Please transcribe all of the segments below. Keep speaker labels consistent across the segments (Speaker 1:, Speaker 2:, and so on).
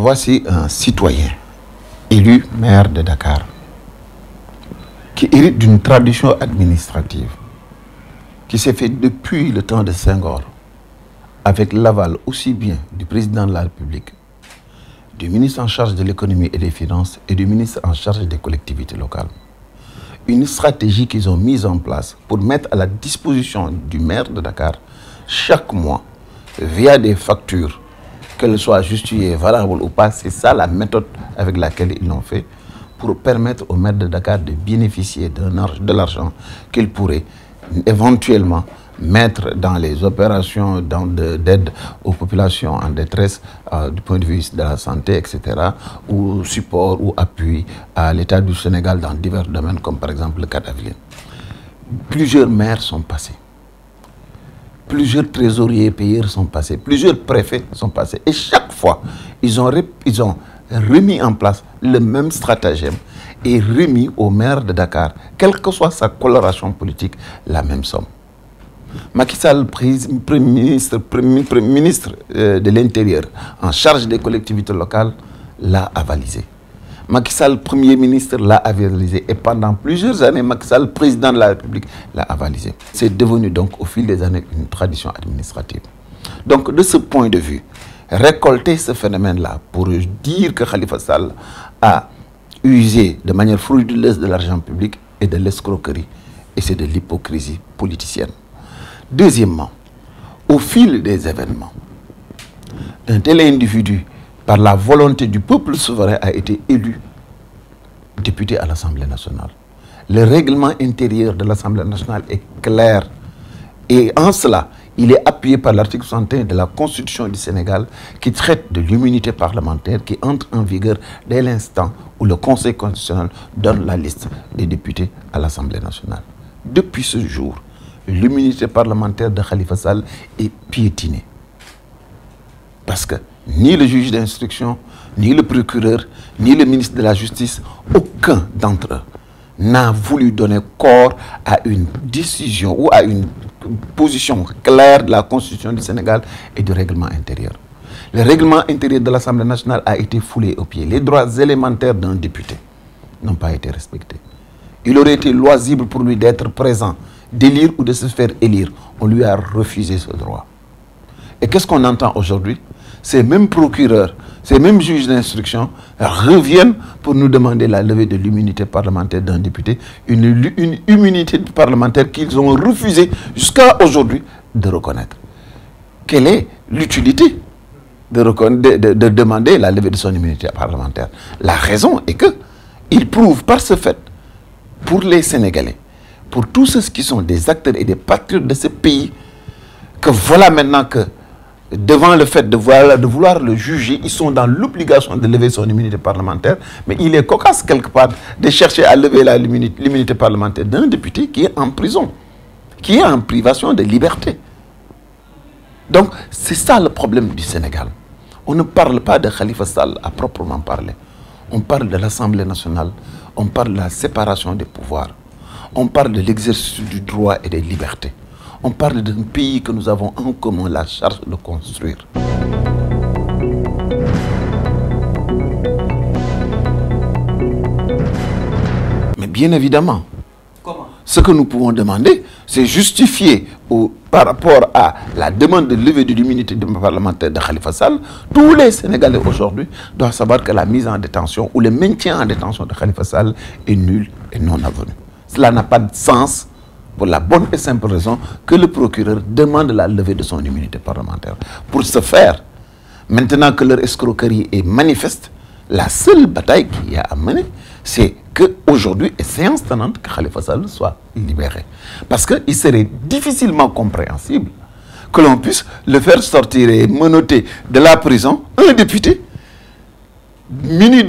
Speaker 1: Voici un citoyen élu maire de Dakar qui hérite d'une tradition administrative qui s'est faite depuis le temps de Senghor avec l'aval aussi bien du président de la République, du ministre en charge de l'économie et des finances et du ministre en charge des collectivités locales. Une stratégie qu'ils ont mise en place pour mettre à la disposition du maire de Dakar chaque mois via des factures, qu'elles soient justifiées, valables ou pas. C'est ça la méthode avec laquelle ils l'ont fait pour permettre au maire de Dakar de bénéficier de l'argent qu'il pourrait éventuellement mettre dans les opérations d'aide aux populations en détresse du point de vue de la santé, etc., ou support ou appui à l'État du Sénégal dans divers domaines, comme par exemple le cas d'Avilene. Plusieurs maires sont passés. Plusieurs trésoriers et payeurs sont passés. Plusieurs préfets sont passés. Et chaque fois, ils ont remis en place le même stratagème et remis au maire de Dakar, quelle que soit sa coloration politique, la même somme. Macky Sall, Premier ministre de l'Intérieur, en charge des collectivités locales, l'a avalisé. Macky Sall, Premier ministre, l'a avalisé. Et pendant plusieurs années, Macky Sall, président de la République, l'a avalisé. C'est devenu donc au fil des années une tradition administrative. Donc de ce point de vue, récolter ce phénomène-là pour dire que Khalifa Sall a usé de manière frauduleuse de l'argent public et de l'escroquerie, et c'est de l'hypocrisie politicienne. Deuxièmement, au fil des événements, un tel individu, par la volonté du peuple souverain, a été élu député à l'Assemblée nationale. Le règlement intérieur de l'Assemblée nationale est clair. Et en cela, il est appuyé par l'article 61 de la Constitution du Sénégal qui traite de l'immunité parlementaire qui entre en vigueur dès l'instant où le Conseil constitutionnel donne la liste des députés à l'Assemblée nationale. Depuis ce jour, l'immunité parlementaire de Khalifa Sall est piétinée. Parce que ni le juge d'instruction, ni le procureur, ni le ministre de la Justice, aucun d'entre eux n'a voulu donner corps à une décision ou à une position claire de la Constitution du Sénégal et du règlement intérieur. Le règlement intérieur de l'Assemblée nationale a été foulé aux pieds. Les droits élémentaires d'un député n'ont pas été respectés. Il aurait été loisible pour lui d'être présent, d'élire ou de se faire élire. On lui a refusé ce droit. Et qu'est-ce qu'on entend aujourd'hui? Ces mêmes procureurs, ces mêmes juges d'instruction reviennent pour nous demander la levée de l'immunité parlementaire d'un député, une immunité parlementaire qu'ils ont refusé jusqu'à aujourd'hui de reconnaître. Quelle est l'utilité de demander la levée de son immunité parlementaire? La raison est que il prouve par ce fait, pour les Sénégalais, pour tous ceux qui sont des acteurs et des patriotes de ce pays, que voilà maintenant que devant le fait de vouloir le juger, ils sont dans l'obligation de lever son immunité parlementaire, mais il est cocasse quelque part de chercher à lever l'immunité parlementaire d'un député qui est en prison, qui est en privation de liberté. Donc c'est ça le problème du Sénégal. On ne parle pas de Khalifa Sall à proprement parler. On parle de l'Assemblée nationale, on parle de la séparation des pouvoirs, on parle de l'exercice du droit et des libertés. On parle d'un pays que nous avons en commun la charge de construire. Mais bien évidemment, ce que nous pouvons demander, c'est justifier par rapport à la demande de levée de l'immunité parlementaire de Khalifa Sall. Tous les Sénégalais aujourd'hui doivent savoir que la mise en détention ou le maintien en détention de Khalifa Sall est nul et non avenu. Cela n'a pas de sens pour la bonne et simple raison que le procureur demande la levée de son immunité parlementaire. Pour ce faire, maintenant que leur escroquerie est manifeste, la seule bataille qu'il y a à mener, c'est qu'aujourd'hui, est séance tenante que Khalifa Sall soit libéré. Parce qu'il serait difficilement compréhensible que l'on puisse le faire sortir et menotter de la prison un député muni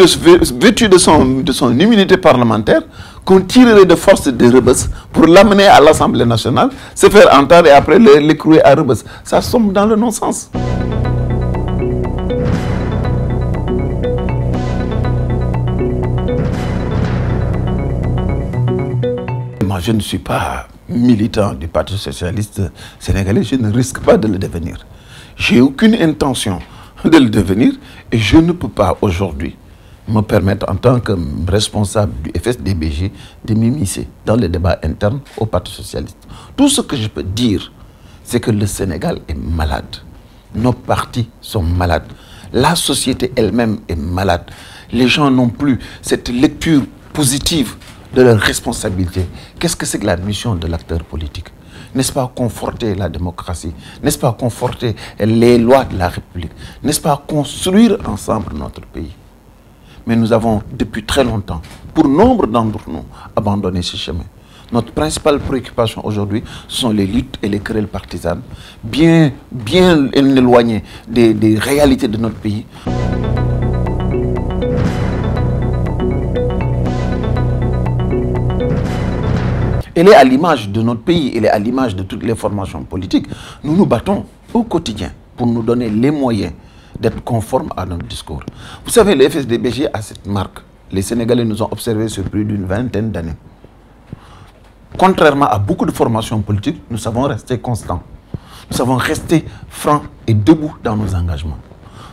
Speaker 1: vêtu de son immunité parlementaire, qu'on tirerait de force de Rebeuss pour l'amener à l'Assemblée nationale, se faire entendre et après l'écrouer à Rebeuss. Ça sombre dans le non-sens. Moi, je ne suis pas militant du Parti socialiste sénégalais, je ne risque pas de le devenir. J'ai aucune intention de le devenir. Et je ne peux pas aujourd'hui me permettre, en tant que responsable du FSD/BJ, de m'immiscer dans les débats internes au Parti socialiste. Tout ce que je peux dire, c'est que le Sénégal est malade. Nos partis sont malades. La société elle-même est malade. Les gens n'ont plus cette lecture positive de leur responsabilité. Qu'est-ce que c'est que la mission de l'acteur politique? N'est-ce pas conforter la démocratie? N'est-ce pas conforter les lois de la République? N'est-ce pas construire ensemble notre pays? Mais nous avons depuis très longtemps, pour nombre d'entre nous, abandonné ce chemin. Notre principale préoccupation aujourd'hui, ce sont les luttes et les querelles partisanes, bien éloignées des réalités de notre pays. Elle est à l'image de notre pays, elle est à l'image de toutes les formations politiques. Nous nous battons au quotidien pour nous donner les moyens d'être conformes à notre discours. Vous savez, le FSD/BJ a cette marque. Les Sénégalais nous ont observés sur plus d'une vingtaine d'années. Contrairement à beaucoup de formations politiques, nous savons rester constants. Nous savons rester francs et debout dans nos engagements.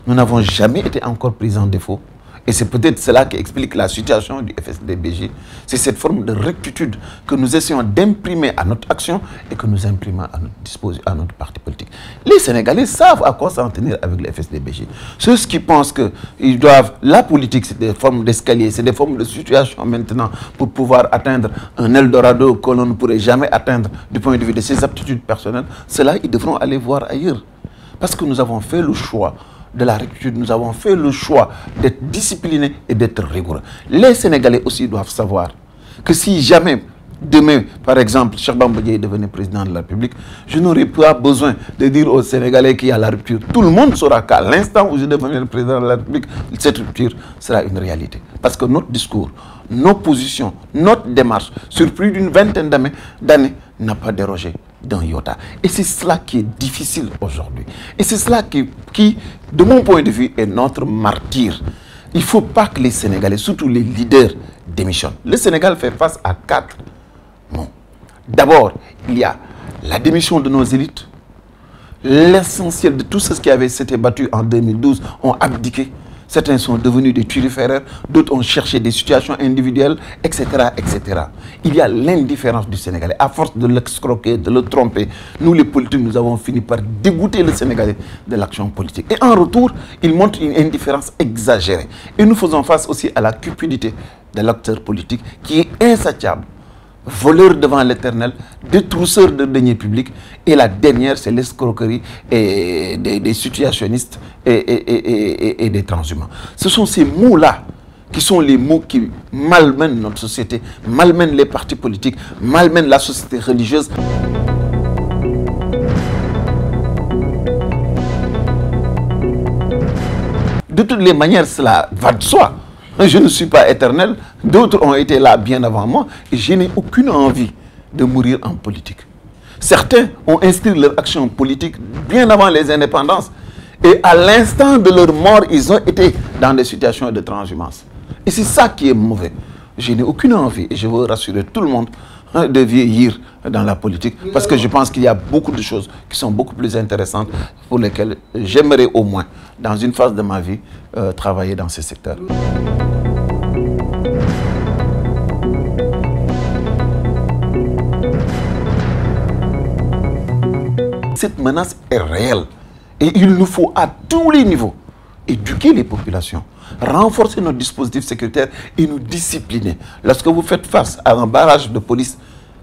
Speaker 1: Nous n'avons jamais été encore pris en défaut. Et c'est peut-être cela qui explique la situation du FSD/BJ. C'est cette forme de rectitude que nous essayons d'imprimer à notre action et que nous imprimons à notre parti politique. Les Sénégalais savent à quoi s'en tenir avec le FSD/BJ. Ceux qui pensent qu'ils doivent... La politique, c'est des formes d'escalier, c'est des formes de situation maintenant pour pouvoir atteindre un Eldorado que l'on ne pourrait jamais atteindre du point de vue de ses aptitudes personnelles. Cela, ils devront aller voir ailleurs. Parce que nous avons fait le choix de la rectitude, nous avons fait le choix d'être disciplinés et d'être rigoureux. Les Sénégalais aussi doivent savoir que si jamais, demain, par exemple, Cheikh Bamba Dièye devenait président de la République, je n'aurais pas besoin de dire aux Sénégalais qu'il y a la rupture. Tout le monde saura qu'à l'instant où je deviendrai le président de la République, cette rupture sera une réalité. Parce que notre discours, nos positions, notre démarche, sur plus d'une vingtaine d'années, n'a pas dérogé d'un iota. Et c'est cela qui est difficile aujourd'hui. Et c'est cela qui, de mon point de vue, est notre martyre. Il ne faut pas que les Sénégalais, surtout les leaders, démissionnent. Le Sénégal fait face à 4 mots. D'abord, il y a la démission de nos élites. L'essentiel de tout ce qui avait s'était battu en 2012 ont abdiqué. Certains sont devenus des turiféraires, d'autres ont cherché des situations individuelles, etc., etc. Il y a l'indifférence du Sénégalais. À force de l'escroquer, de le tromper, nous les politiques, nous avons fini par dégoûter le Sénégalais de l'action politique. Et en retour, il montre une indifférence exagérée. Et nous faisons face aussi à la cupidité de l'acteur politique qui est insatiable. Voleur devant l'éternel, détrousseur de deniers publics. Et la dernière, c'est l'escroquerie des situationnistes et des transhumants. Ce sont ces mots-là qui sont les mots qui malmènent notre société, malmènent les partis politiques, malmènent la société religieuse. De toutes les manières, cela va de soi. Je ne suis pas éternel, d'autres ont été là bien avant moi et je n'ai aucune envie de mourir en politique. Certains ont inscrit leur action politique bien avant les indépendances et à l'instant de leur mort, ils ont été dans des situations de transhumance. Et c'est ça qui est mauvais. Je n'ai aucune envie et je veux rassurer tout le monde de vieillir dans la politique parce que je pense qu'il y a beaucoup de choses qui sont beaucoup plus intéressantes pour lesquelles j'aimerais au moins, dans une phase de ma vie, travailler dans ce secteur. Cette menace est réelle et il nous faut à tous les niveaux éduquer les populations, renforcer notre dispositif sécuritaire et nous discipliner. Lorsque vous faites face à un barrage de police,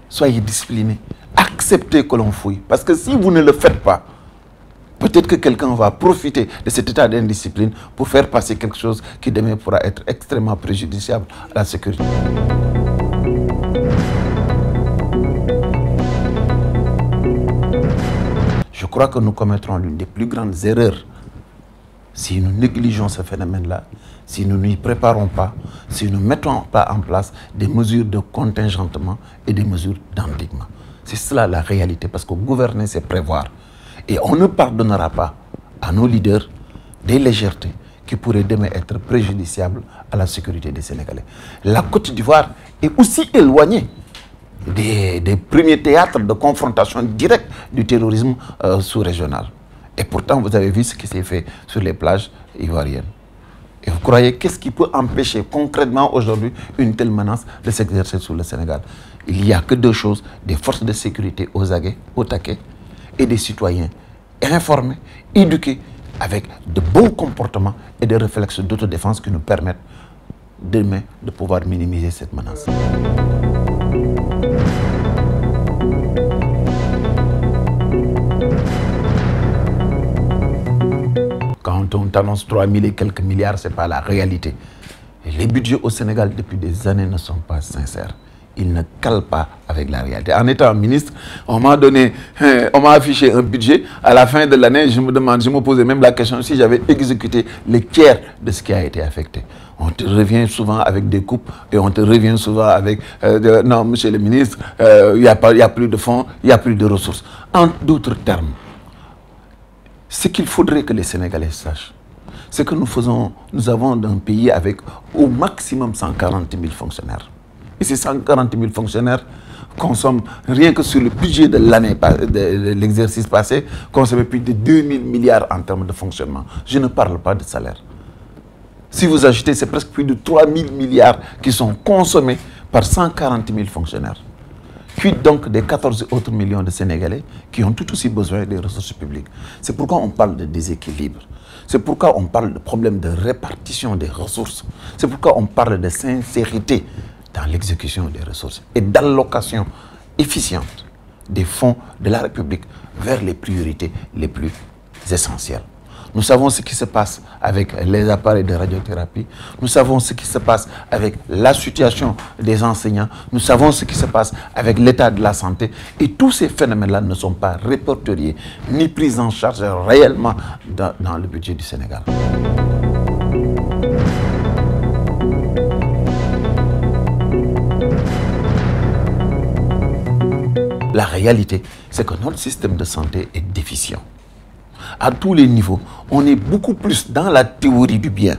Speaker 1: soyez disciplinés, acceptez que l'on fouille. Parce que si vous ne le faites pas, peut-être que quelqu'un va profiter de cet état d'indiscipline pour faire passer quelque chose qui demain pourra être extrêmement préjudiciable à la sécurité. Je crois que nous commettrons l'une des plus grandes erreurs si nous négligeons ce phénomène-là, si nous n'y préparons pas, si nous ne mettons pas en place des mesures de contingentement et des mesures d'endiguement. C'est cela la réalité, parce que gouverner, c'est prévoir. Et on ne pardonnera pas à nos leaders des légèretés qui pourraient demain être préjudiciables à la sécurité des Sénégalais. La Côte d'Ivoire est aussi éloignée des premiers théâtres de confrontation directe du terrorisme sous-régional. Et pourtant, vous avez vu ce qui s'est fait sur les plages ivoiriennes. Et vous croyez, qu'est-ce qui peut empêcher concrètement aujourd'hui une telle menace de s'exercer sur le Sénégal? Il n'y a que deux choses, des forces de sécurité aux aguets, au taquet, et des citoyens informés, éduqués, avec de bons comportements et des réflexes d'autodéfense qui nous permettent demain de pouvoir minimiser cette menace. Quand on t'annonce 3 000 et quelques milliards, ce n'est pas la réalité. Et les budgets au Sénégal depuis des années ne sont pas sincères. Ils ne calent pas avec la réalité. En étant ministre, on m'a affiché un budget. À la fin de l'année, je me posais même la question si j'avais exécuté les tiers de ce qui a été affecté. On te revient souvent avec des coupes et on te revient souvent avec non, monsieur le ministre, il n'y a plus de fonds, il n'y a plus de ressources. En d'autres termes, ce qu'il faudrait que les Sénégalais sachent, c'est que nous avons un pays avec au maximum 140 000 fonctionnaires. Et ces 140 000 fonctionnaires consomment, rien que sur le budget de l'année, de l'exercice passé, consomment plus de 2 000 milliards en termes de fonctionnement. Je ne parle pas de salaire. Si vous ajoutez, c'est presque plus de 3 000 milliards qui sont consommés par 140 000 fonctionnaires. Quid donc des 14 autres millions de Sénégalais qui ont tout aussi besoin des ressources publiques? C'est pourquoi on parle de déséquilibre. C'est pourquoi on parle de problème de répartition des ressources. C'est pourquoi on parle de sincérité dans l'exécution des ressources et d'allocation efficiente des fonds de la République vers les priorités les plus essentielles. Nous savons ce qui se passe avec les appareils de radiothérapie. Nous savons ce qui se passe avec la situation des enseignants. Nous savons ce qui se passe avec l'état de la santé. Et tous ces phénomènes-là ne sont pas répertoriés ni pris en charge réellement dans le budget du Sénégal. La réalité, c'est que notre système de santé est déficient. À tous les niveaux, on est beaucoup plus dans la théorie du bien,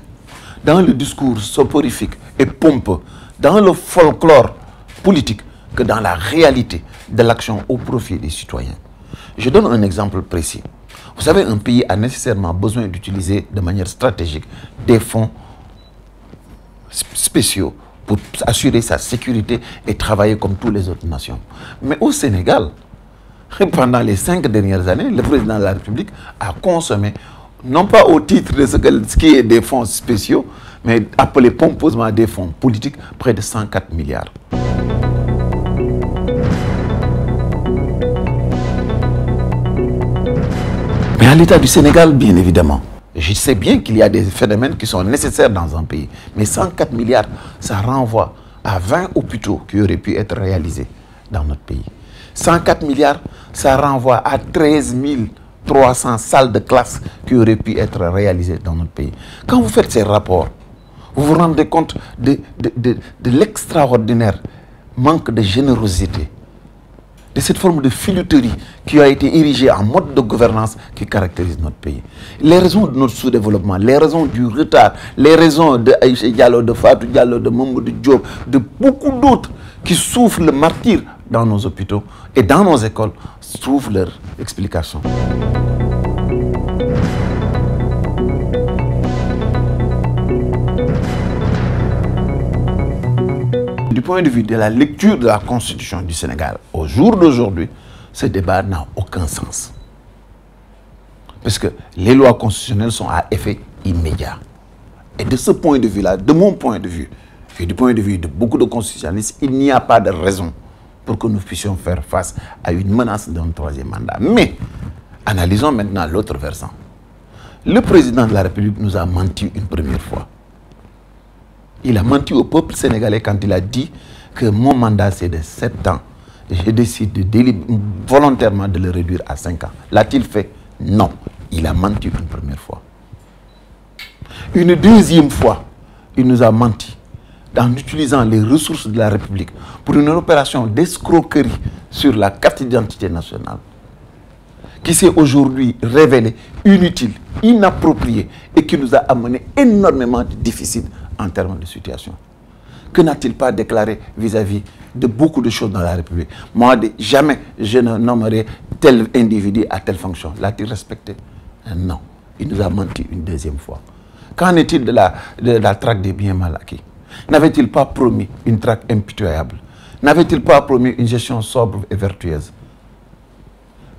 Speaker 1: dans le discours soporifique et pompeux, dans le folklore politique, que dans la réalité de l'action au profit des citoyens. Je donne un exemple précis. Vous savez, un pays a nécessairement besoin d'utiliser de manière stratégique des fonds spéciaux pour assurer sa sécurité et travailler comme toutes les autres nations. Mais au Sénégal, pendant les 5 dernières années, le président de la République a consommé, non pas au titre de ce qui est des fonds spéciaux, mais appelé pompeusement des fonds politiques, près de 104 milliards. Mais à l'État du Sénégal, bien évidemment, je sais bien qu'il y a des phénomènes qui sont nécessaires dans un pays. Mais 104 milliards, ça renvoie à 20 hôpitaux qui auraient pu être réalisés dans notre pays. 104 milliards, ça renvoie à 13 300 salles de classe qui auraient pu être réalisées dans notre pays. Quand vous faites ces rapports, vous vous rendez compte de l'extraordinaire manque de générosité, de cette forme de filouterie qui a été érigée en mode de gouvernance qui caractérise notre pays. Les raisons de notre sous-développement, les raisons du retard, les raisons de Aïcha Diallo, de Fatou Diallo, de Mamadou Diop, de beaucoup d'autres qui souffrent le martyre dans nos hôpitaux et dans nos écoles, trouvent leur explication. Du point de vue de la lecture de la Constitution du Sénégal, au jour d'aujourd'hui, ce débat n'a aucun sens. Parce que les lois constitutionnelles sont à effet immédiat. Et de ce point de vue-là, de mon point de vue, et du point de vue de beaucoup de constitutionnalistes, il n'y a pas de raison pour que nous puissions faire face à une menace d'un troisième mandat. Mais, analysons maintenant l'autre versant. Le président de la République nous a menti une première fois. Il a menti au peuple sénégalais quand il a dit que mon mandat c'est de 7 ans. Je décide volontairement de le réduire à 5 ans. L'a-t-il fait? Non. Il a menti une première fois. Une deuxième fois, il nous a menti en utilisant les ressources de la République pour une opération d'escroquerie sur la carte d'identité nationale qui s'est aujourd'hui révélée inutile, inappropriée et qui nous a amené énormément de déficits en termes de situation. Que n'a-t-il pas déclaré vis-à-vis de beaucoup de choses dans la République? Moi, jamais je ne nommerai tel individu à telle fonction. L'a-t-il respecté? Non, il nous a menti une deuxième fois. Qu'en est-il de la traque des biens mal acquis? N'avait-il pas promis une traque impitoyable? N'avait-il pas promis une gestion sobre et vertueuse?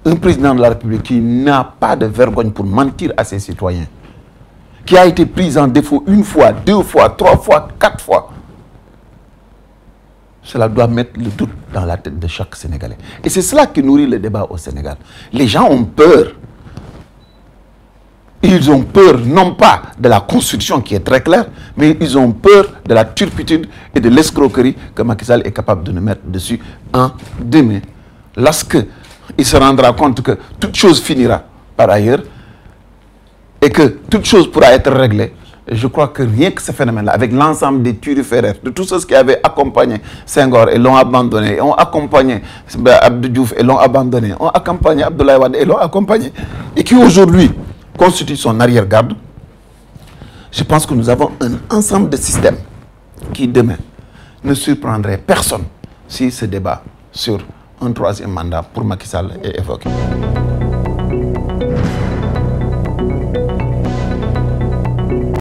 Speaker 1: Un président de la République qui n'a pas de vergogne pour mentir à ses citoyens, qui a été pris en défaut une fois, deux fois, trois fois, quatre fois, cela doit mettre le doute dans la tête de chaque Sénégalais. Et c'est cela qui nourrit le débat au Sénégal. Les gens ont peur. Ils ont peur non pas de la Constitution qui est très claire, mais ils ont peur de la turpitude et de l'escroquerie que Macky Sall est capable de nous mettre dessus en demain. Lorsqu'il se rendra compte que toute chose finira par ailleurs et que toute chose pourra être réglée, je crois que rien que ce phénomène-là, avec l'ensemble des turiféraires, de tous ceux qui avaient accompagné Senghor et l'ont abandonné, ont accompagné Abdou Diouf et l'ont abandonné, ont accompagné Abdoulaye Wade et l'ont accompagné, et qui aujourd'hui constitue son arrière-garde, je pense que nous avons un ensemble de systèmes qui demain ne surprendrait personne si ce débat sur un troisième mandat pour Macky Sall est évoqué.